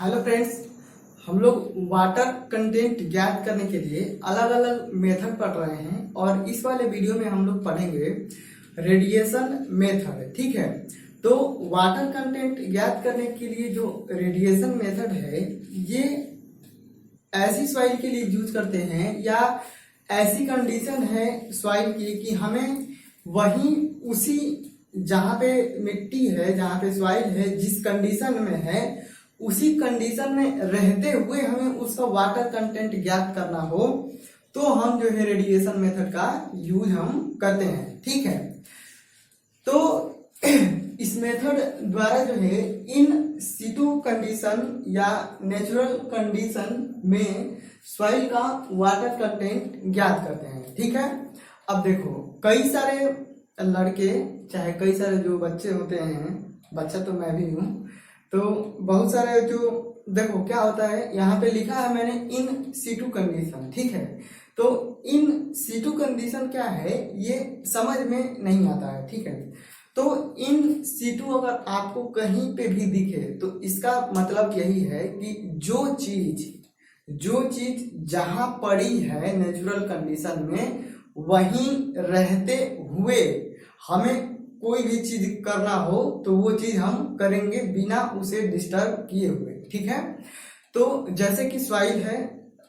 Hello friends, हम लोग water content ज्ञात करने के लिए अलग अलग मेथड पढ़ रहे हैं और इस वाले वीडियो में हम लोग पढ़ेंगे रेडिएशन मेथड। ठीक है, तो वाटर कंटेंट ज्ञात करने के लिए जो रेडिएशन मेथड है ये ऐसी सॉइल के लिए यूज करते हैं या ऐसी कंडीशन है सॉइल की कि हमें वहीं उसी जहाँ पे मिट्टी है, जहाँ पे सॉइल है, जिस कंडीशन में है उसी कंडीशन में रहते हुए हमें उसका वाटर कंटेंट ज्ञात करना हो तो हम जो है रेडिएशन मेथड का यूज हम करते हैं। ठीक है, तो इस मेथड द्वारा जो है इन सिटू कंडीशन या नेचुरल कंडीशन में सॉइल का वाटर कंटेंट ज्ञात करते हैं। ठीक है, अब देखो कई सारे लड़के चाहे कई सारे जो बच्चे होते हैं, बच्चा तो मैं भी हूँ, तो बहुत सारे जो देखो क्या होता है यहाँ पे लिखा है मैंने इन सिटू कंडीशन। ठीक है, तो इन सिटू कंडीशन क्या है ये समझ में नहीं आता है। ठीक है, तो इन सिटू अगर आपको कहीं पे भी दिखे तो इसका मतलब यही है कि जो चीज जहां पड़ी है नेचुरल कंडीशन में वहीं रहते हुए हमें कोई भी चीज करना हो तो वो चीज हम करेंगे बिना उसे डिस्टर्ब किए हुए। ठीक है, तो जैसे कि सॉइल है,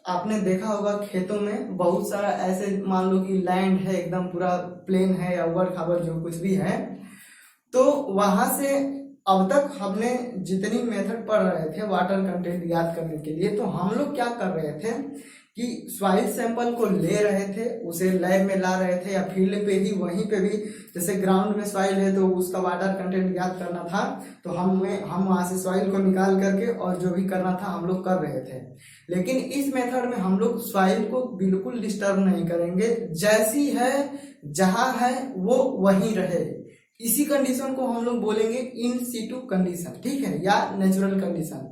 आपने देखा होगा खेतों में बहुत सारा ऐसे मान लो कि लैंड है, एकदम पूरा प्लेन है या उबड़ खाबड़ जो कुछ भी है, तो वहां से अब तक हमने जितनी मेथड पढ़ रहे थे वाटर कंटेंट ज्ञात करने के लिए, तो हम लोग क्या कर रहे थे कि सॉइल सैंपल को ले रहे थे, उसे लैब में ला रहे थे या फील्ड पे ही वहीं पे भी, जैसे ग्राउंड में सॉइल है तो उसका वाटर कंटेंट ज्ञात करना था तो हम वहां से सॉइल को निकाल करके और जो भी करना था हम लोग कर रहे थे। लेकिन इस मेथड में हम लोग सॉइल को बिल्कुल डिस्टर्ब नहीं करेंगे, जैसी है जहां है वो वहीं रहे। इसी कंडीशन को हम लोग बोलेंगे इन सिटू कंडीशन। ठीक है, या नेचुरल कंडीशन।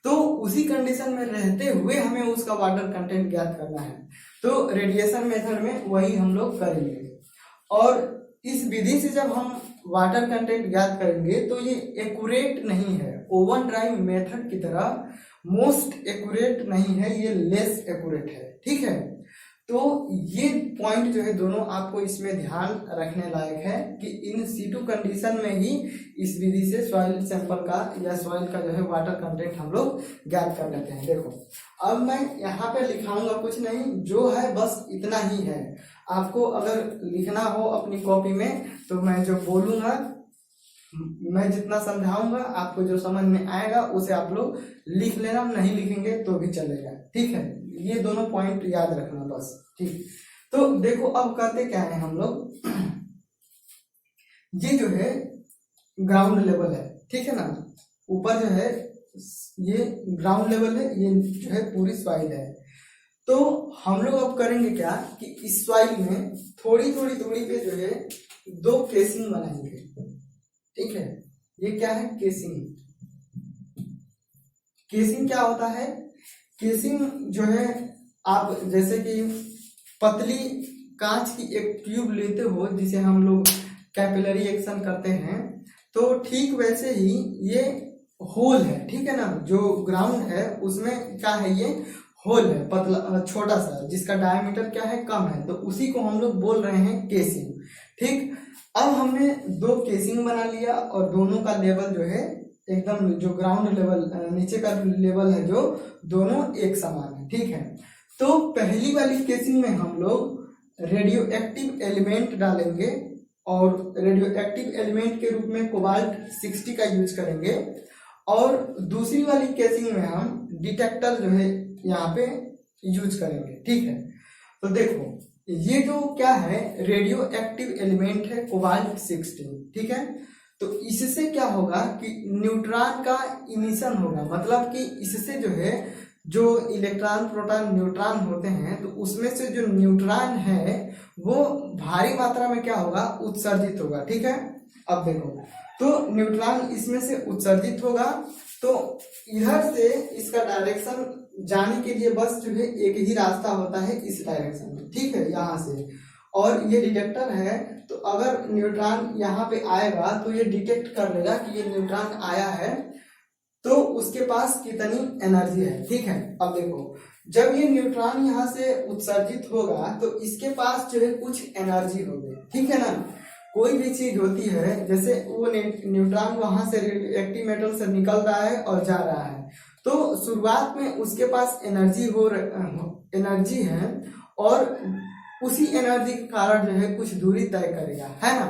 तो उसी कंडीशन में रहते हुए हमें उसका वाटर कंटेंट ज्ञात करना है, तो रेडिएशन मेथड में वही हम लोग करेंगे। और इस विधि से जब हम वाटर कंटेंट ज्ञात करेंगे तो ये एक्यूरेट नहीं है, ओवन ड्राई मेथड की तरह मोस्ट एक्यूरेट नहीं है, ये लेस एक्यूरेट है। ठीक है, तो ये पॉइंट जो है दोनों आपको इसमें ध्यान रखने लायक है कि इन सिटू कंडीशन में ही इस विधि से सॉइल सैंपल का या सॉइल का जो है वाटर कंटेंट हम लोग ज्ञात कर लेते हैं। देखो अब मैं यहाँ पे लिखाऊंगा कुछ नहीं, जो है बस इतना ही है। आपको अगर लिखना हो अपनी कॉपी में तो मैं जो बोलूंगा, मैं जितना समझाऊंगा आपको जो समझ में आएगा उसे आप लोग लिख लेना, नहीं लिखेंगे तो भी चलेगा। ठीक है, ये दोनों पॉइंट याद रखना बस। ठीक, तो देखो अब करते क्या है हम लोग, ये जो है ग्राउंड लेवल है, ठीक है ना, ऊपर जो है ये ग्राउंड लेवल है, ये जो है पूरी सॉइल है। तो हम लोग अब करेंगे क्या कि इस सॉइल में थोड़ी थोड़ी दूरी पे जो है दो केसिंग बनाएंगे। ठीक है, ये क्या है केसिंग। केसिंग क्या होता है, केसिंग जो है आप जैसे कि पतली कांच की एक ट्यूब लेते हो जिसे हम लोग कैपिलरी एक्शन करते हैं, तो ठीक वैसे ही ये होल है। ठीक है ना, जो ग्राउंड है उसमें क्या है, ये होल है पतला छोटा सा, जिसका डायमीटर क्या है कम है, तो उसी को हम लोग बोल रहे हैं केसिंग। ठीक, अब हमने दो केसिंग बना लिया और दोनों का लेवल जो है एकदम, जो ग्राउंड लेवल नीचे का लेवल है जो दोनों एक समान है। ठीक है, तो पहली वाली केसिंग में हम लोग रेडियो एक्टिव एलिमेंट डालेंगे और रेडियो एक्टिव एलिमेंट के रूप में कोबाल्ट 60 का यूज करेंगे, और दूसरी वाली केसिंग में हम डिटेक्टर जो है यहाँ पे यूज करेंगे। ठीक है, तो देखो ये जो क्या है रेडियो एक्टिव एलिमेंट है कोबाल्ट 60। ठीक है, तो इससे क्या होगा कि न्यूट्रॉन का इमिशन होगा, मतलब कि इससे जो है जो इलेक्ट्रॉन प्रोटॉन न्यूट्रॉन होते हैं तो उसमें से जो न्यूट्रॉन है वो भारी मात्रा में क्या होगा, उत्सर्जित होगा। ठीक है, अब देखो तो न्यूट्रॉन इसमें से उत्सर्जित होगा, तो इधर से इसका डायरेक्शन जाने के लिए बस जो है एक ही रास्ता होता है, इस डायरेक्शन में। ठीक है, यहाँ से, और ये डिटेक्टर है तो अगर न्यूट्रॉन यहाँ पे आएगा तो ये डिटेक्ट कर लेगा कि ये न्यूट्रॉन आया है, तो उसके पास कितनी एनर्जी है। ठीक है, अब देखो जब ये न्यूट्रॉन यहाँ से उत्सर्जित होगा तो इसके पास जो है कुछ एनर्जी होगी। ठीक है ना, कोई भी चीज होती है, जैसे वो न्यूट्रॉन वहां से रिएक्टिव मेटल से निकल रहा है और जा रहा है, तो शुरुआत में उसके पास एनर्जी है और उसी एनर्जी के कारण जो है कुछ दूरी तय करेगा, है ना।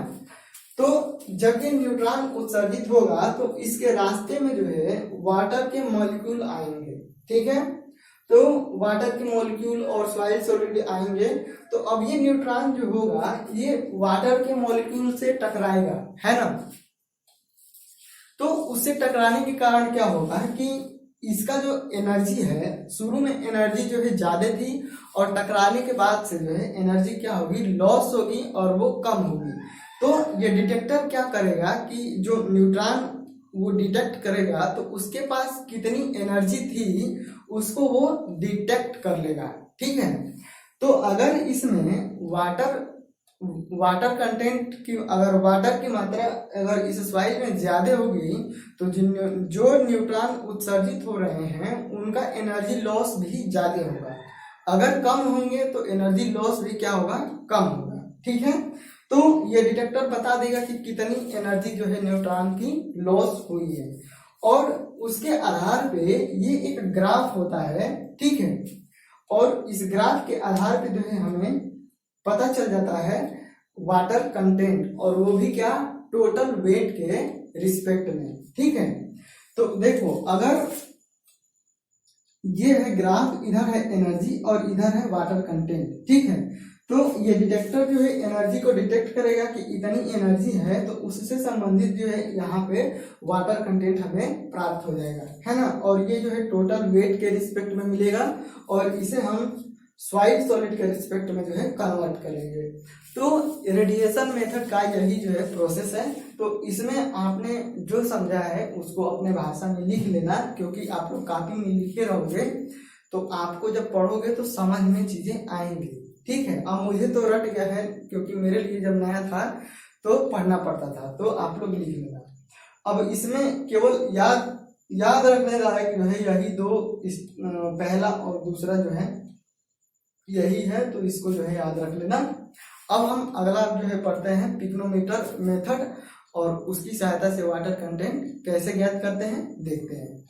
तो जब ये न्यूट्रॉन उत्सर्जित होगा तो इसके रास्ते में जो है वाटर के मॉलिक्यूल आएंगे। ठीक है, तो वाटर के मॉलिक्यूल और सॉइल सॉलिड आएंगे। तो अब ये न्यूट्रॉन जो होगा ये वाटर के मॉलिक्यूल से टकराएगा, है ना। तो उससे टकराने के कारण क्या होगा कि इसका जो एनर्जी है, शुरू में एनर्जी जो है ज्यादा थी और टकराने के बाद से जो है एनर्जी क्या होगी, लॉस होगी और वो कम होगी। तो ये डिटेक्टर क्या करेगा कि जो न्यूट्रॉन वो डिटेक्ट करेगा तो उसके पास कितनी एनर्जी थी उसको वो डिटेक्ट कर लेगा। ठीक है, तो अगर इसमें वाटर कंटेंट की, अगर वाटर की मात्रा अगर इस सॉइल में ज्यादा होगी तो जो न्यूट्रॉन उत्सर्जित हो रहे हैं उनका एनर्जी लॉस भी ज्यादा होगा। अगर कम होंगे तो एनर्जी लॉस भी क्या होगा, कम होगा। ठीक है, तो ये डिटेक्टर बता देगा कि कितनी एनर्जी जो है न्यूट्रॉन की लॉस हुई है और उसके आधार पे ये एक ग्राफ होता है। ठीक है, और इस ग्राफ के आधार पे जो है हमें पता चल जाता है वाटर कंटेंट, और वो भी क्या, टोटल वेट के रिस्पेक्ट में। ठीक है, तो देखो अगर ये है ग्राफ, इधर है एनर्जी और इधर है वाटर कंटेंट। ठीक है, तो ये डिटेक्टर जो है एनर्जी को डिटेक्ट करेगा कि इतनी एनर्जी है, तो उससे संबंधित जो है यहाँ पे वाटर कंटेंट हमें प्राप्त हो जाएगा, है ना। और ये जो है टोटल वेट के रिस्पेक्ट में मिलेगा और इसे हम सॉइल सॉलिड के रिस्पेक्ट में जो है कन्वर्ट करेंगे। तो रेडिएशन मेथड का यही जो है प्रोसेस है। तो इसमें आपने जो समझा है उसको अपने भाषा में लिख लेना, क्योंकि आप लोग कॉपी में लिखे रहोगे तो आपको जब पढ़ोगे तो समझ में चीजें आएंगी। ठीक है, अब मुझे तो रट गया है क्योंकि मेरे लिए जब नया था तो पढ़ना पड़ता था, तो आप लोग लिख लेना। अब इसमें केवल याद रखने लायक जो है यही दो, पहला और दूसरा जो है यही है, तो इसको जो है याद रख लेना। अब हम अगला जो है पढ़ते हैं पिक्नोमीटर मेथड, और उसकी सहायता से वाटर कंटेंट कैसे ज्ञात करते हैं देखते हैं।